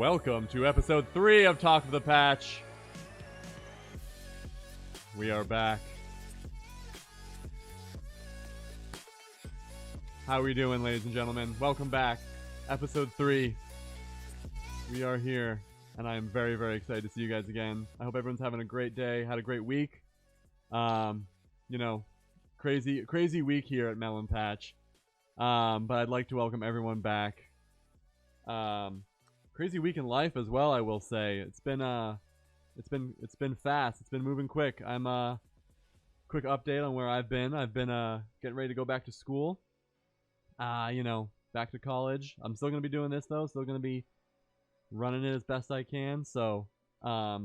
Welcome to episode 3 of Talk of the Patch. We are back. How are we doing, ladies and gentlemen? Welcome back. Episode 3. We are here, and I am very, very excited to see you guys again. I hope everyone's having a great day, had a great week. Crazy week here at Melon Patch. But I'd like to welcome everyone back. Crazy week in life as well, I will say. It's been fast. It's been moving quick. Quick update on where I've been. I've been getting ready to go back to school. Back to college. I'm still gonna be doing this though. Still gonna be running it as best I can. So, I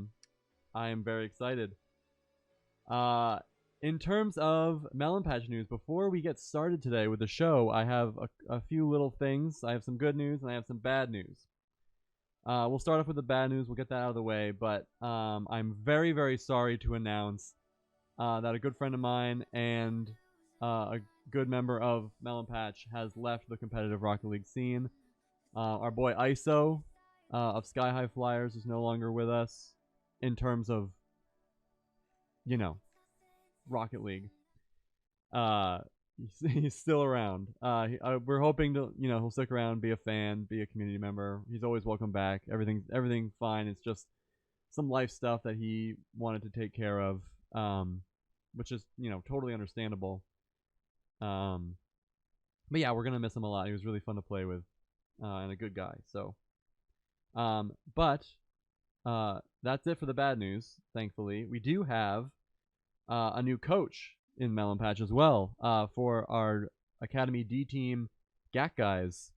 am very excited. In terms of Melon Patch news, before we get started today with the show, I have a few little things. I have some good news and I have some bad news. We'll start off with the bad news. We'll get that out of the way. But I'm very, very sorry to announce that a good friend of mine and a good member of Melon Patch has left the competitive Rocket League scene. Our boy ISO of Sky High Flyers is no longer with us in terms of, Rocket League. He's still around. We're hoping to, he'll stick around, be a fan, be a community member. He's always welcome back. Everything fine. It's just some life stuff that he wanted to take care of, which is, totally understandable. But yeah, we're gonna miss him a lot. He was really fun to play with, and a good guy. So, but that's it for the bad news. Thankfully, we do have a new coach in Melon Patch as well, for our Academy D team GAC guys.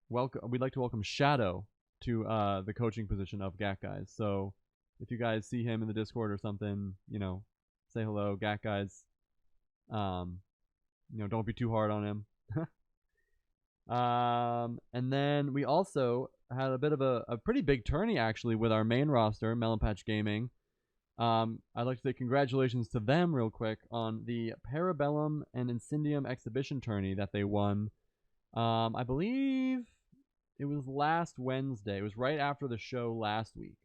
We'd like to welcome Shadow to the coaching position of GAC guys. So if you guys see him in the Discord or something, say hello, GAC guys. Don't be too hard on him. And then we also had a bit of a pretty big tourney actually with our main roster, Melon Patch Gaming. I'd like to say congratulations to them real quick on the Parabellum and Incendium exhibition tourney that they won. I believe it was last Wednesday. It was right after the show last week.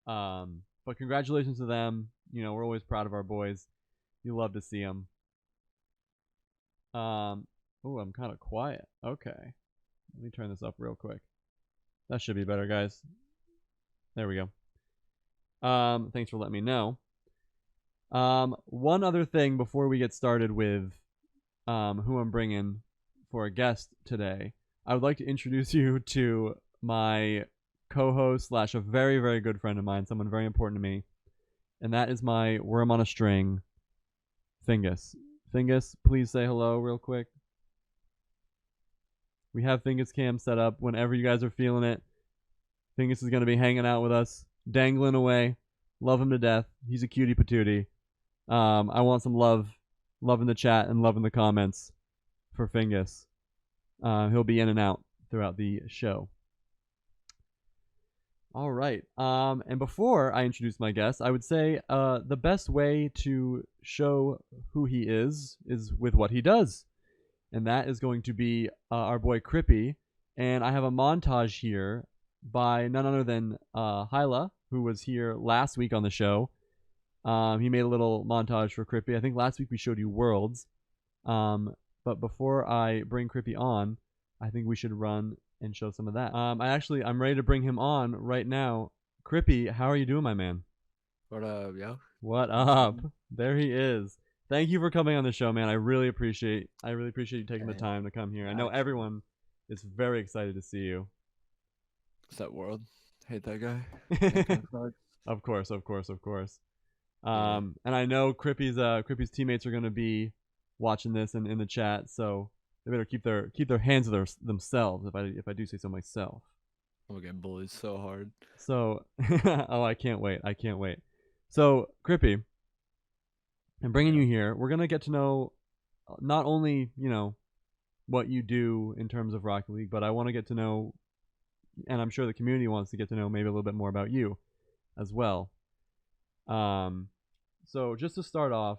But congratulations to them. We're always proud of our boys. You love to see them. Oh, I'm kind of quiet. Okay. Let me turn this up real quick. That should be better, guys. There we go. Thanks for letting me know. One other thing before we get started with who I'm bringing for a guest today. I would like to introduce you to my co-host / a very, very good friend of mine, someone very important to me, and that is my worm on a string, Fingus. Fingus, please say hello real quick. We have Fingus Cam set up whenever you guys are feeling it. Fingus is going to be hanging out with us, dangling away. Love him to death. He's a cutie patootie. I want some love in the chat and love in the comments for Fingus. He'll be in and out throughout the show. All right. And before I introduce my guest, I would say the best way to show who he is with what he does. And that is going to be our boy Krypy. And I have a montage here by none other than Hyla, who was here last week on the show. He made a little montage for Krypy. I think last week we showed you Worlds. But before I bring Krypy on, I think we should run and show some of that. I'm ready to bring him on right now. Krypy, how are you doing, my man? What up, yo? What up? There he is. Thank you for coming on the show, man. I really appreciate you taking the time to come here. I know everyone is very excited to see you. What's that World? Hate that guy. Of course. And I know Krypy's teammates are gonna be watching this in the chat, so they better keep their hands to themselves, if I do say so myself. I'm getting bullied so hard. So, oh, I can't wait. So, Krypy, I'm bringing you here. We're gonna get to know not only what you do in terms of Rocket League, but I want to get to know, and I'm sure the community wants to get to know maybe a little bit more about you as well. So just to start off,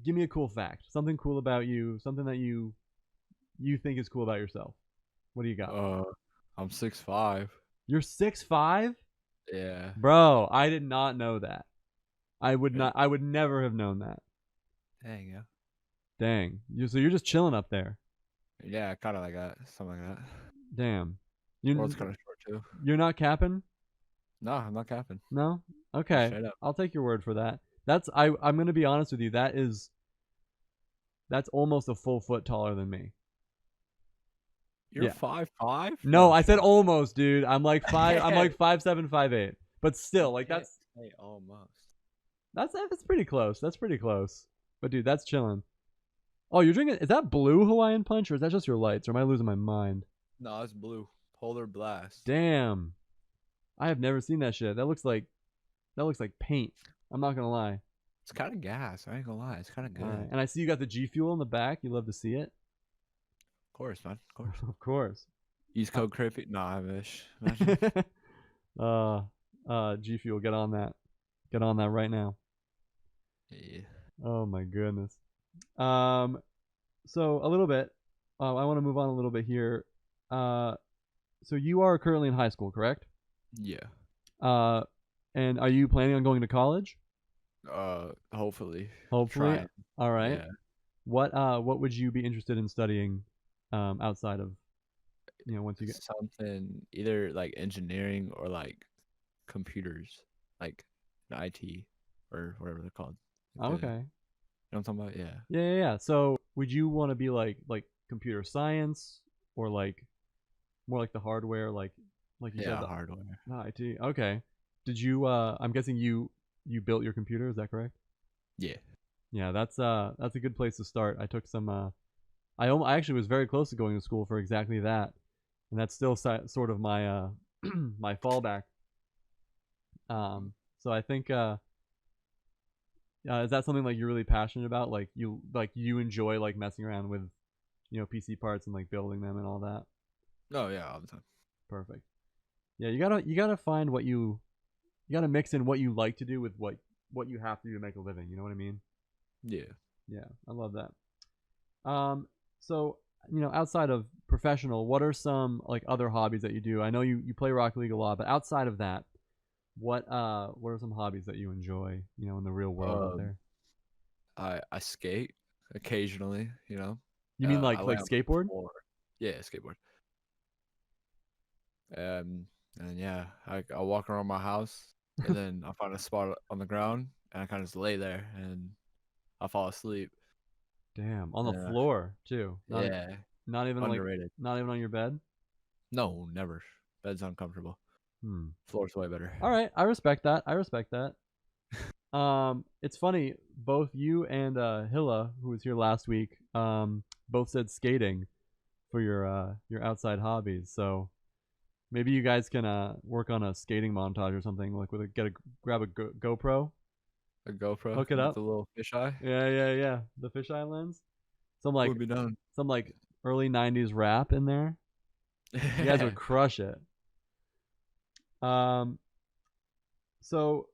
give me a cool fact, something cool about you, something that you think is cool about yourself. What do you got? I'm 6'5". You're 6'5"? Yeah. Bro, I did not know that. I would Really? not. I would never have known that. Dang, yeah. Dang. So you're just chilling up there. Yeah, kind of like that. Something like that. Damn. World's You kind of short too. you're not capping? No, I'm not capping. No? Just Okay. straight up. I'll take your word for that. I'm gonna be honest with you, that's almost a full foot taller than me. You're Yeah. 5'5"? No, No I said shot. almost, dude. I'm like 5'7", 5'8". But You still, like can't say almost. that's pretty close. That's pretty close. But dude, that's chilling. Oh, you're drinking, is that blue Hawaiian punch or is that just your lights? Or am I losing my mind? No, it's blue. Polar Blast. Damn. I have never seen that shit. That looks like paint. I'm not gonna lie. It's kind of gas. I ain't gonna lie. It's kind of All right. good. And I see you got the G Fuel in the back. You love to see it. Of course, man. Of course. Of course. Use code Krypy. Nah, I wish. uh, G Fuel, get on that. Get on that right now. Yeah. Oh my goodness. Um, so a little bit. I want to move on a little bit here. So you are currently in high school, correct? Yeah. Uh, and are you planning on going to college? Hopefully. Hopefully. Trying. All right. Yeah. What would you be interested in studying, outside of, once you get? Something either like engineering or like computers, like IT or whatever they're called. Like the, you Okay. know what I'm talking about? Yeah. Yeah. So would you want to be like computer science or like more like the hardware, like you said, Yeah, the hardware. IT? Okay. Did you? I'm guessing you built your computer. Is that correct? Yeah. Yeah, that's a good place to start. I took some. I actually was very close to going to school for exactly that, and that's still sort of my my fallback. So I think, is that something like you're really passionate about? Like you enjoy like messing around with, PC parts and like building them and all that. Oh yeah, all the time. Perfect. Yeah, you gotta find you gotta mix in what you like to do with what you have to do to make a living. You know what I mean? Yeah. Yeah, I love that. So outside of professional, what are some like other hobbies that you do? I know you play Rocket League a lot, but outside of that, what are some hobbies that you enjoy? In the real world out Um, there. I skate occasionally. You know. You mean I like land on the skateboard? floor. Yeah, skateboard. And yeah, I walk around my house, and then I find a spot on the ground, and I kind of just lay there, and I fall asleep. Damn, on the Yeah, floor too. yeah, Not even like underrated. not even on your bed. No, never. Bed's uncomfortable. Hmm. Floor's way better. All right, I respect that. I respect that. It's funny. Both you and Hilla, who was here last week, both said skating for your outside hobbies. So maybe you guys can work on a skating montage or something. Like grab a GoPro, A GoPro hook it with up. the little fisheye Yeah. The fisheye lens. Some like would be done. some like early '90s rap in there. You guys would crush it. Um. So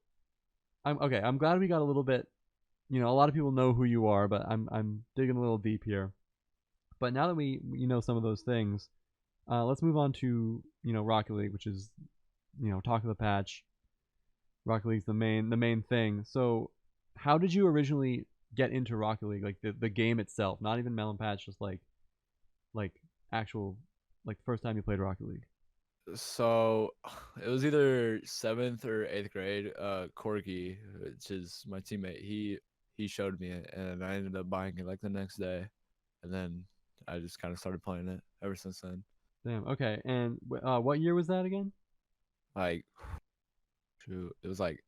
I'm okay. I'm glad we got a little bit. A lot of people know who you are, but I'm digging a little deep here. But now that we know some of those things, let's move on to Rocket League, which is talk of the patch. Rocket League's the main thing. So, how did you originally get into Rocket League? Like the game itself, not even Melon Patch, just like actual like the first time you played Rocket League. So it was either 7th or 8th grade. Corky, which is my teammate, he showed me it, and I ended up buying it like the next day, and then I just kind of started playing it ever since then. Damn. Okay. And what year was that again? Like, shoot, it was like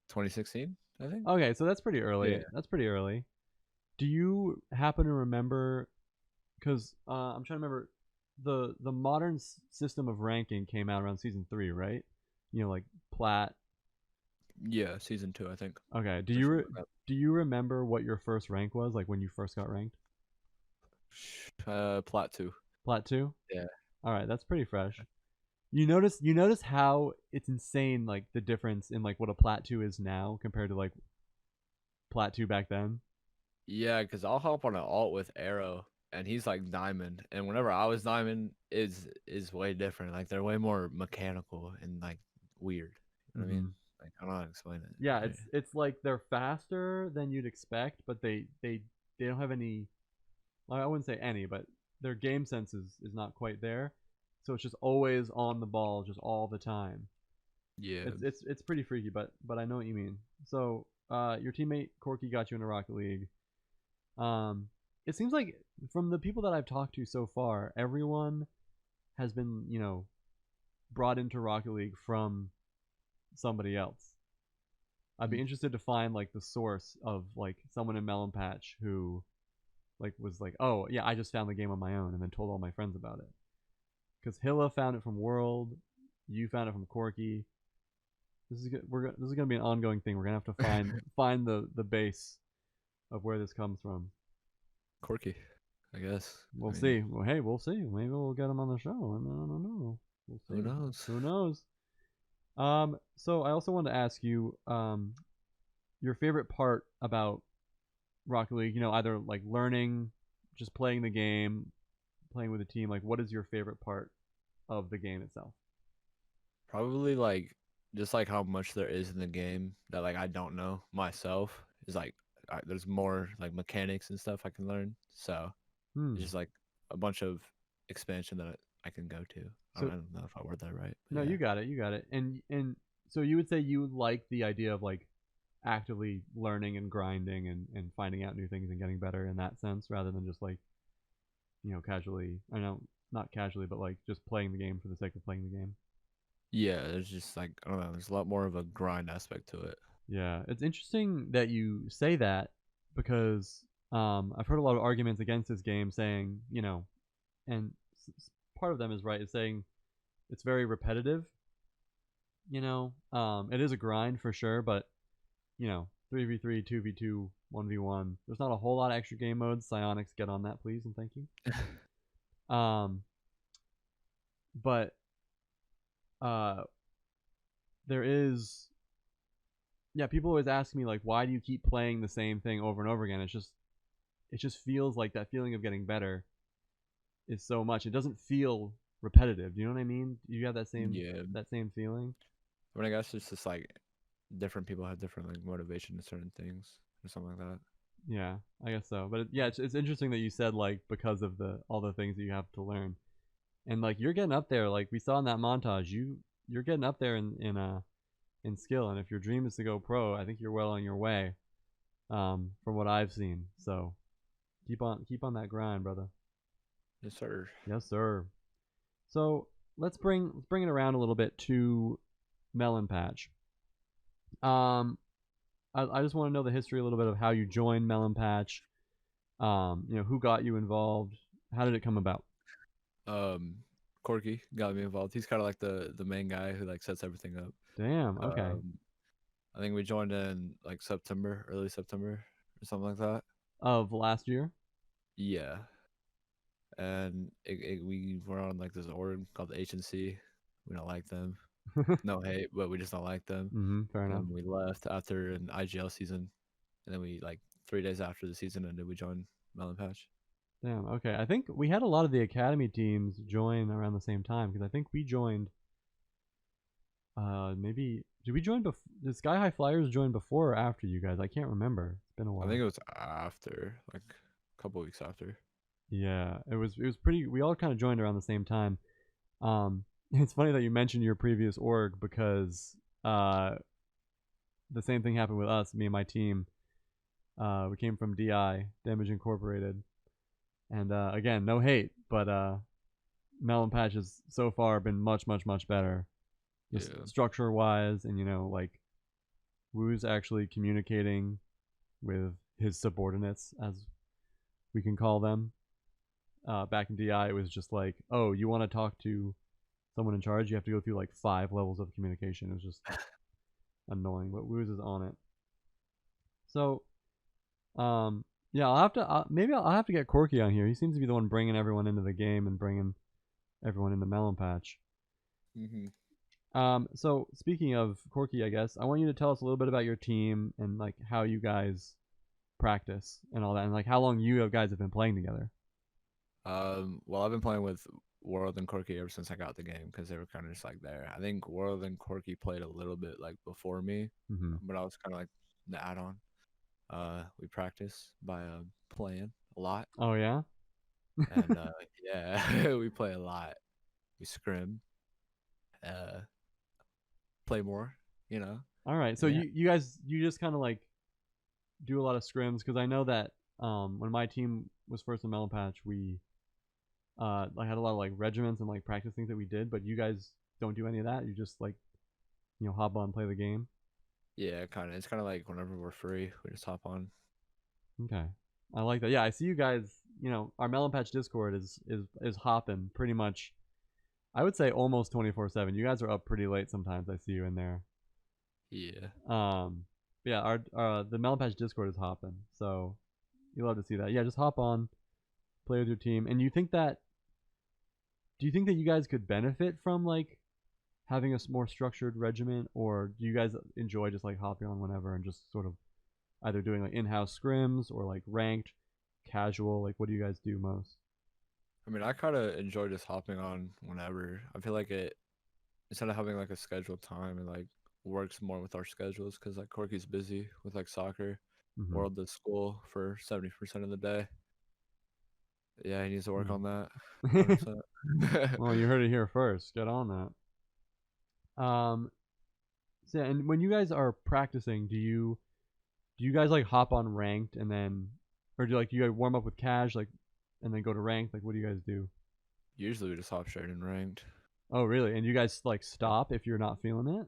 2016, I think. Okay, so that's pretty early. Yeah. That's pretty early. Do you happen to remember? Because I'm trying to remember. The modern system of ranking came out around season 3, right? Like plat. Yeah, season 2, I think. Okay. Do Or you something like do you remember what your first rank was, like when you first got ranked? that. Plat 2. Plat 2. Yeah. All right, that's pretty fresh. You notice how it's insane, like the difference in like what a plat 2 is now compared to like plat 2 back then. Yeah, because I'll hop on an alt with arrow, and he's like diamond. And whenever I was diamond, is way different. Like they're way more mechanical and like weird. You know what I Mm-hmm. mean? Like I don't know how to explain it. Yeah, it's like they're faster than you'd expect, but they don't have any. Well, I wouldn't say any, but their game sense is not quite there. So it's just always on the ball, just all the time. Yeah. It's pretty freaky, but I know what you mean. So your teammate Corky got you into Rocket League. Um, it seems like from the people that I've talked to so far, everyone has been brought into Rocket League from somebody else. I'd be Mm. interested to find like the source of like someone in Melon Patch who like was like, oh yeah, I just found the game on my own and then told all my friends about it. Because Hilla found it from World, you found it from Corky. This is this is gonna be an ongoing thing. We're gonna have to find the base of where this comes from. Quirky, I guess. I We'll mean, see. Well, hey, we'll see. Maybe we'll get him on the show. I don't know. We'll who see. knows? Who knows? So I also wanted to ask you, your favorite part about Rocket League. Either like learning, just playing the game, playing with a team. Like, what is your favorite part of the game itself? Probably like just like how much there is in the game that like I don't know myself is like there's more like mechanics and stuff I can learn. So it's Hmm. just like a bunch of expansion that I can go to. So I don't know if I word that right, but no, yeah. you got it. You got it. And so you would say you like the idea of like actively learning and grinding and finding out new things and getting better in that sense rather than just like casually. I know not casually, but like just playing the game for the sake of playing the game. Yeah, there's just like I don't know, there's a lot more of a grind aspect to it. Yeah, it's interesting that you say that because I've heard a lot of arguments against this game saying, and part of them is right, is saying it's very repetitive. It is a grind for sure, but 3v3, 2v2, 1v1. There's not a whole lot of extra game modes. Psionics, get on that, please, and thank you. Um, but uh, there is, yeah. People always ask me like, why do you keep playing the same thing over and over again? It just feels like that feeling of getting better is so much. It doesn't feel repetitive. Do you know what I mean? Do you have Yeah. that same feeling? I mean I guess it's just like different people have different like motivation to certain things or something like that. Yeah, I guess so. But yeah, it's interesting that you said like because of the all the things that you have to learn, and like you're getting up there. Like we saw in that montage, you're getting up there in skill. And if your dream is to go pro, I think you're well on your way. From what I've seen. So keep on that grind, brother. Yes, sir. Yes, sir. So let's bring it around a little bit to Melon Patch. Um, I just want to know the history a little bit of how you joined Melon Patch. Who got you involved? How did it come about? Um, Corky got me involved. He's kind of like the main guy who like sets everything up. Damn. Okay. Um, I think we joined in like September, early September or something like that. Of last year. Yeah, and we were on like this org called the HNC. We don't like them. No hate, but we just don't like them. Fair And enough. then we left after an IGL season, and then we like 3 days after the season ended, we joined Melon Patch. Damn. Okay. I think we had a lot of the academy teams join around the same time because I think we joined. Maybe did we join before? Did Sky High Flyers join before or after you guys? I can't remember. It's been a I while. think it was after, like a couple weeks after. Yeah, it was pretty. We all kind of joined around the same time. It's funny that you mentioned your previous org because the same thing happened with us, me and my team. We came from DI, Damage Incorporated, and again, no hate, but Melon Patch has so far been much, much, much better, just Yeah. structure wise, and like Wu's actually communicating with his subordinates, as we can call them. Back in DI, it was just like, oh, you want to talk to someone in charge, you have to go through like 5 levels of communication. It was just annoying, but Wu's is on it. So, yeah, maybe I'll have to get Corky on here. He seems to be the one bringing everyone into the game and bringing everyone into Melon Patch. Mm-hmm. So speaking of Corky, I guess I want you to tell us a little bit about your team and like how you guys practice and all that, and like how long you guys have been playing together. Well, I've been playing with World and Corky ever since I got the game because they were kind of just like there. I think World and Corky played a little bit like before me, Mm-hmm. but I was kind of like the add-on. We practice by playing a lot, Oh yeah. and yeah, we play a lot. We scrim, uh, play more, you know. All right. So Yeah, you guys just kind of like do a lot of scrims because I know that when my team was first in Melon Patch, we I had a lot of like regiments and like practice things that we did, but you guys don't do any of that. You just like hop on, play the game. yeah, kind of. It's kind of like whenever we're free, we just hop on. Okay, I like that. Yeah, I see you guys. Our Melon Patch Discord is hopping pretty much. I would say almost 24/7. You guys are up pretty late sometimes. I see you in there. Yeah, Um, yeah, our the Melon Patch Discord is hopping, so you love to see that. Yeah, just hop on, play with your team, and do you think that you guys could benefit from like having a more structured regiment, or do you guys enjoy just like hopping on whenever and just sort of either doing like in-house scrims or like ranked, casual? Like, what do you guys do most? I mean, I kind of enjoy just hopping on whenever. I feel like it instead of having like a scheduled time, it like works more with our schedules because like Corky's busy with like soccer, Mm-hmm. World does school for 70% of the day. Yeah, he needs to work on that, Mm. 100%. Well, you heard it here first. Get on that. So, and when you guys are practicing, do you guys like hop on ranked and then, or do you guys warm up with cash like, and then go to ranked? Like, what do you guys do? Usually we just hop straight in ranked. Oh, really? And you guys like stop if you're not feeling it?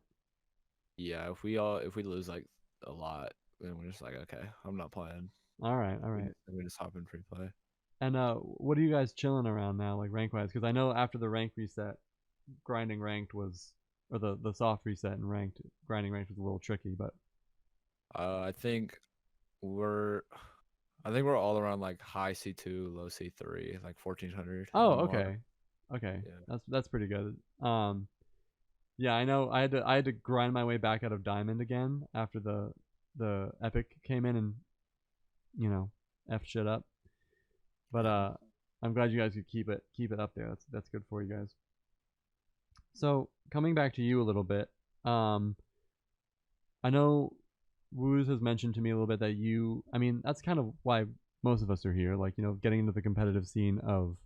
Yeah, if we lose like a lot, then we're just like, okay, I'm not playing. All right, all We right. just, we just hop in free play. And what are you guys chilling around now, like rank wise? Because I know after the rank reset, grinding ranked was, or the soft reset and ranked grinding ranked was a little tricky. But I think we're I think we're all around like high C2, low C3, like 1400 oh, MMR. okay, okay, Yeah. that's pretty good. Yeah, I know. I had to grind my way back out of diamond again after the epic came in and you know f shit up. But Yeah. I'm glad you guys could keep it up there. That's good for you guys. So coming back to you a little bit, um, I know Woos has mentioned to me a little bit that I mean, that's kind of why most of us are here. Like, getting into the competitive scene of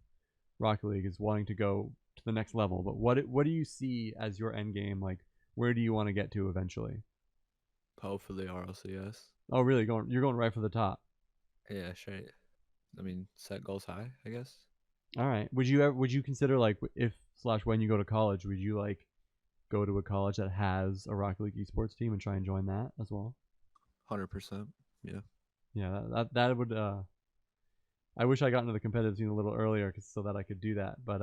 Rocket League is wanting to go to the next level. But what do you see as your end game? Like, where do you want to get to eventually? Hopefully RLCS. Oh, really? You're going right for the top. Yeah, straight. I mean, set goals high, I guess. All right. Would you consider like if slash when you go to college, would you like go to a college that has a Rocket League esports team and try and join that as well? 100%. Yeah. Yeah, that would. I wish I got into the competitive scene a little earlier so that I could do that, but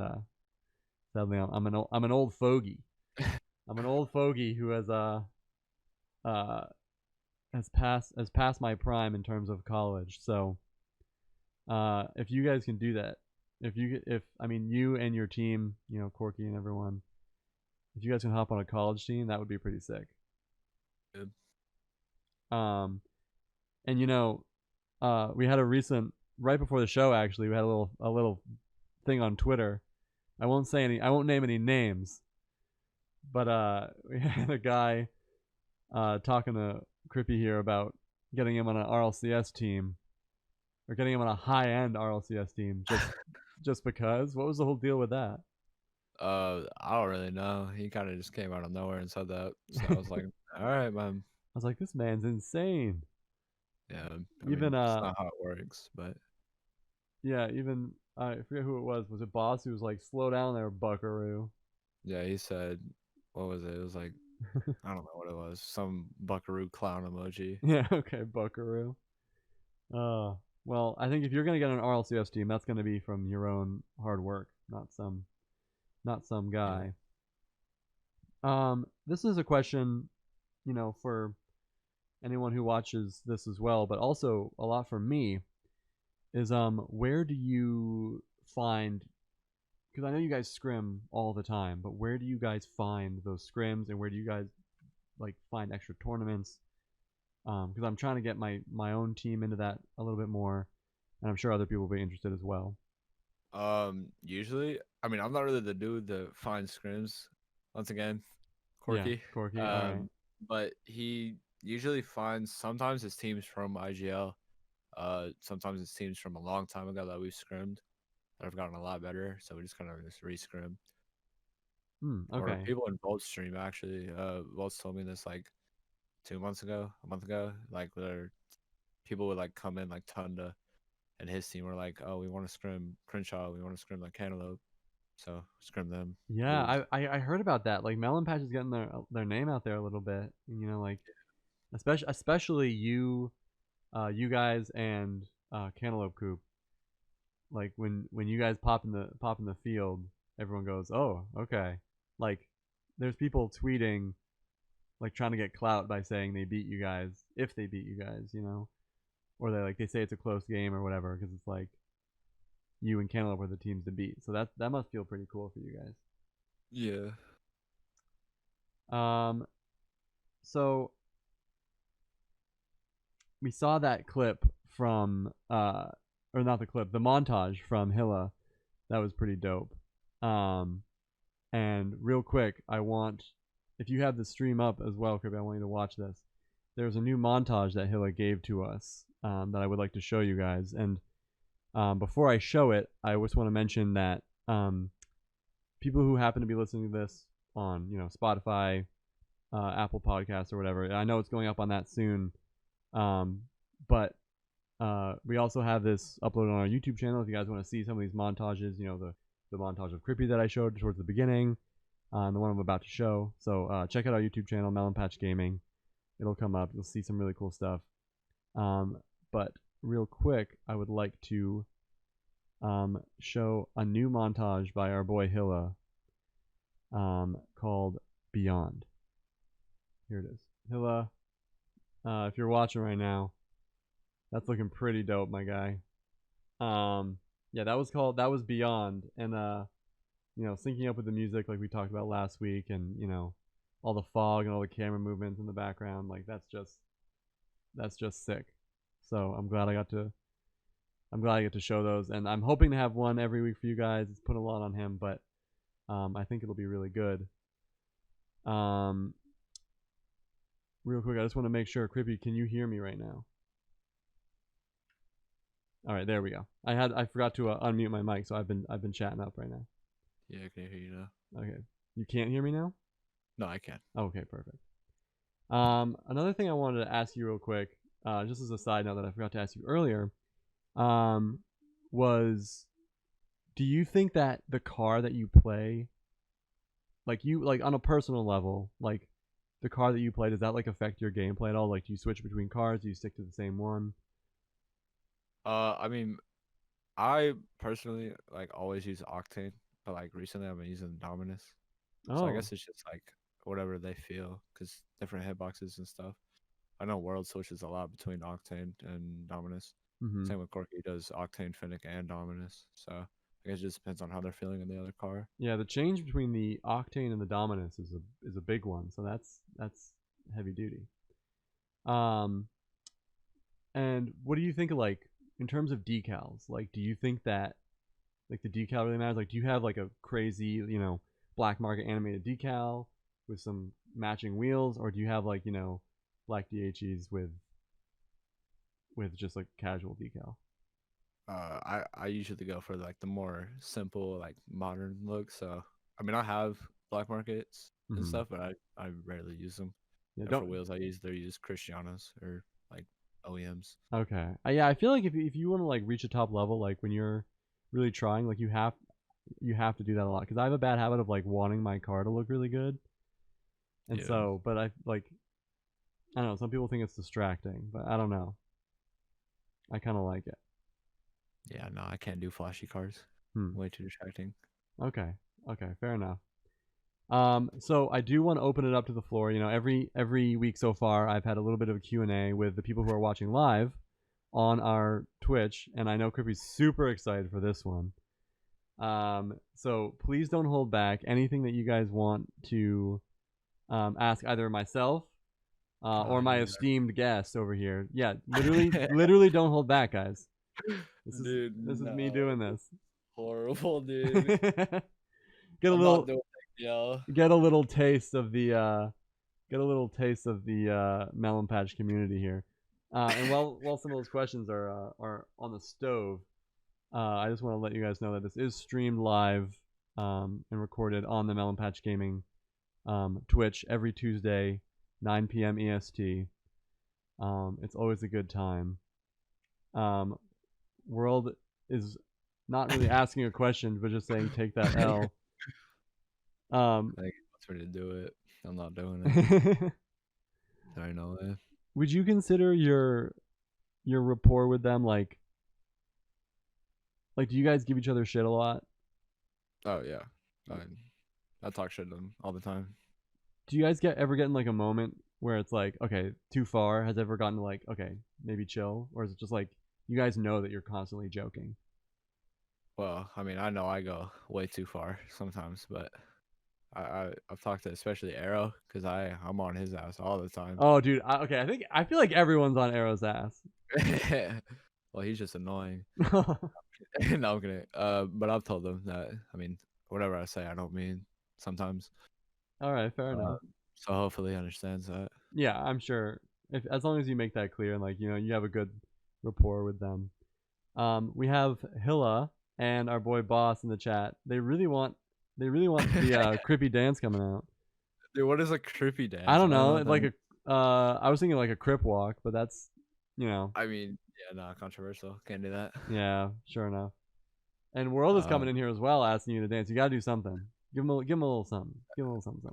sadly, I'm an old fogey. I'm an old fogey who uh has passed my prime in terms of college. So if you guys can do that, if I mean you and your team, Corky and everyone, if you guys can hop on a college team, that would be pretty sick. Good. Um, and we had a recent right before the show. Actually, we had a little thing on Twitter. I won't name any names, but we had a guy talking to Krypy here about getting him on an RLCS team or getting him on a high end RLCS team just because. What was the whole deal with that? I don't really know. He kind of just came out of nowhere and said that. So I was like, all right, man. I was like, this man's insane. Yeah. I Even mean, it's not how it works, but yeah, even I forget who it was. Was it Boss who was like, slow down there, Buckaroo? yeah, he said, what was it? It was like, I don't know what it was. Some buckaroo clown emoji. Yeah, okay, Buckaroo. Uh, well, I think if you're gonna get an RLCS team, that's gonna be from your own hard work, not some Yeah. guy. This is a question, for anyone who watches this as well, but also a lot for me is where do you find, because I know you guys scrim all the time, but where do you guys find those scrims and where do you guys like find extra tournaments? Because I'm trying to get my own team into that a little bit more, and I'm sure other people will be interested as well. Usually, I mean, I'm not really the dude that finds scrims. Once again, Yeah, Corky. Corky. All right. Um, but he usually finds sometimes his teams from IGL. Sometimes his teams from a long time ago that we've scrimmed that have gotten a lot better. So we just kind of just re-scrim. Or Okay. people in Volt's stream actually. Volt's told me this like 2 months ago, a month ago, like where people would like come in like Tunda and his team were like, oh, we want to scrim Crenshaw, we want to scrim like Cantaloupe, so scrim them, lose. Yeah, I heard about that. Like Melon Patch is getting their name out there a little bit. You know, like especially you, you guys and Cantaloupe Coop. Like when you guys pop in the field, everyone goes, "Oh, okay." Like there's people tweeting like trying to get clout by saying they beat you guys if they beat you guys, you know, or they say it's a close game or whatever because it's like you and Cantaloupe are the teams to beat. So that must feel pretty cool for you guys. Yeah. Um, so we saw that clip from or not the clip, the montage from Hilla. That was pretty dope. Um, and real quick, I want if you have the stream up as well, Krypy, I want you to watch this. There's a new montage that Hilla gave to us that I would like to show you guys. And before I show it, I just want to mention that people who happen to be listening to this on Spotify, Apple Podcasts, or whatever, I know it's going up on that soon. But we also have this uploaded on our YouTube channel if you guys want to see some of these montages. You know, the montage of Krypy that I showed towards the beginning, and the one I'm about to show. So check out our YouTube channel, Melon Patch Gaming. It'll come up. You'll see some really cool stuff. But real quick, I would like to show a new montage by our boy Hilla called Beyond. Here it is. Hilla, if you're watching right now, that's looking pretty dope, my guy. Yeah, that was Beyond, and syncing up with the music like we talked about last week, and all the fog and all the camera movements in the background, like that's just sick. So I'm glad I get to show those, and I'm hoping to have one every week for you guys. It's put a lot on him, but I think it'll be really good. Real quick, I just want to make sure, Krypy, can you hear me right now? All right, there we go. I forgot to unmute my mic, so I've been chatting up right now. Yeah, I can hear you now. Okay, you can't hear me now? No, I can. Okay, perfect. Another thing I wanted to ask you real quick, just as a side note that I forgot to ask you earlier, was, do you think that the car that you play, like on a personal level, like the car that you play, does that like affect your gameplay at all? Like, do you switch between cars? Do you stick to the same one? I mean, I personally like always use Octane, but like recently I've been using Dominus. So I Oh, guess it's just like whatever they feel, because different hitboxes and stuff. I know World switches a lot between Octane and Dominus. mm-hmm. Same with Corky, he does Octane, Finnick, and Dominus. So I guess it just depends on how they're feeling in the other car. Yeah, the change between the Octane and the Dominus is a big one. So that's heavy duty. Um, and what do you think of, like, in terms of decals? Like, do you think that like the decal really matters? Like, do you have like a crazy black market animated decal with some matching wheels, or do you have like black DHEs with just like casual decal? I usually go for like the more simple, like modern look. So I mean, I have black markets and Mm-hmm. stuff, but I rarely use them. Yeah, And for don't. wheels, I either use Cristianos or like OEMs. Okay. Yeah, I feel like if you want to like reach a top level, like when you're really trying, like you have to do that a lot because I have a bad habit of like wanting my car to look really good, and Yeah. so but I don't know. Some people think it's distracting, but I don't know. I kind of like it. Yeah, no, I can't do flashy cars. Hmm. Way too distracting. Okay. Okay. Fair enough. So I do want to open it up to the floor. Every week so far, I've had a little bit of a Q&A with the people who are watching live on our Twitch, and I know Krypy's super excited for this one. So please don't hold back. Anything that you guys want to ask either myself or my Yeah. esteemed guest over here. Yeah, literally don't hold back, guys. This is Dude, this is me no. doing this. horrible, dude. Get a I'm not little doing it, yo. get a little taste of the Melon Patch community here. And while some of those questions are on the stove, I just want to let you guys know that this is streamed live and recorded on the Melon Patch Gaming Twitch every Tuesday, 9 p.m. EST. It's always a good time. World is not really asking a question, but just saying take that L. I think he wants me to do it. I'm not doing it. Sorry, no way. Would you consider your rapport with them like do you guys give each other shit a lot? Oh yeah, I talk shit to them all the time. Do you guys ever get in like a moment where it's like, okay, too far? Has it ever gotten to like, okay, maybe chill, or is it just like you guys know that you're constantly joking? Well, I mean, I know I go way too far sometimes, but I've talked to especially Arrow because I'm on his ass all the time. Oh, dude. Okay, I feel like everyone's on Arrow's ass. Well, he's just annoying. No, I'm kidding. But I've told him that. I mean, whatever I say, I don't mean sometimes. All right, fair enough. So hopefully he understands that. Yeah, I'm sure. If as long as you make that clear and like you have a good rapport with them. We have Hilla and our boy Boss in the chat. They really want the Krypy dance coming out. Dude, what is a Krypy dance? I don't know. Like a I was thinking like a Crip walk, but that's I mean, yeah, no, controversial. Can't do that. Yeah, sure enough. And World is coming in here as well, asking you to dance. You gotta do something. Give him a little something. Give him a little something.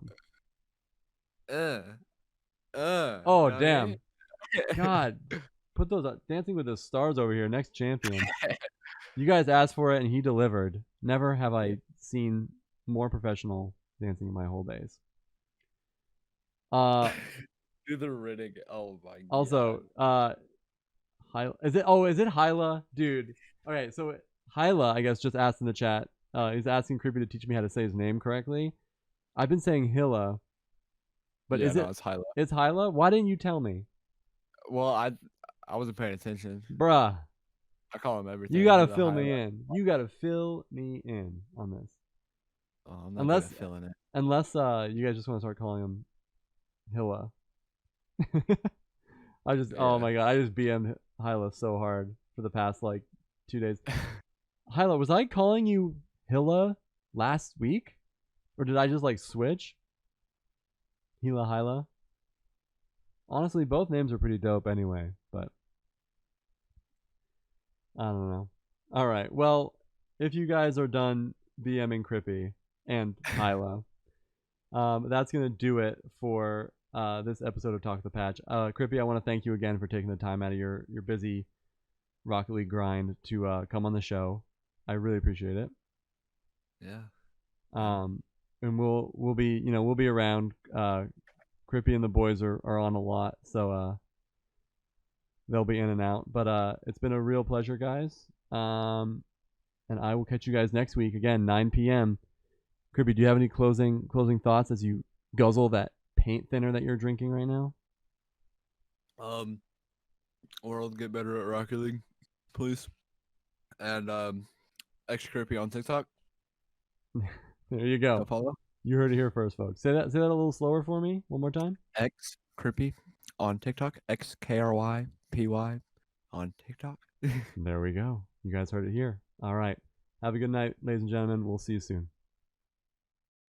Oh damn! God, put those Dancing with the Stars over here. Next champion. You guys asked for it and he delivered. Never have I seen more professional dancing in my whole days. Do the Riddick. Oh my god. Also, is it Hyla? Dude. Okay, so Hyla, I guess, just asked in the chat. He's asking Krypy to teach me how to say his name correctly. I've been saying Hilla. But yeah, it's Hyla. It's Hyla? Why didn't you tell me? Well, I wasn't paying attention. Bruh. I call him everything. You gotta fill me in. You gotta fill me in on this. Oh, I'm not feeling it. Unless you guys just want to start calling him Hilla. Oh my god, I just BM'd Hyla so hard for the past like 2 days. Hyla, was I calling you Hilla last week? Or did I just like switch? Hyla. Honestly, both names are pretty dope anyway, but I don't know. All right. Well, if you guys are done BMing Krypy and Hyla, that's going to do it for this episode of Talk the Patch. Krypy, I want to thank you again for taking the time out of your busy Rocket League grind to come on the show. I really appreciate it. Yeah. And we'll be around. Krypy and the boys are on a lot, so they'll be in and out. But it's been a real pleasure, guys. And I will catch you guys next week again, 9 p.m. Krypy, do you have any closing thoughts as you guzzle that paint thinner that you're drinking right now? World, get better at Rocket League, please. And X Krypy on TikTok. There you go. Follow. You heard it here first, folks. Say that a little slower for me one more time. X Krypy on TikTok. XKRYPY on TikTok. There we go. You guys heard it here. All right. Have a good night, ladies and gentlemen. We'll see you soon.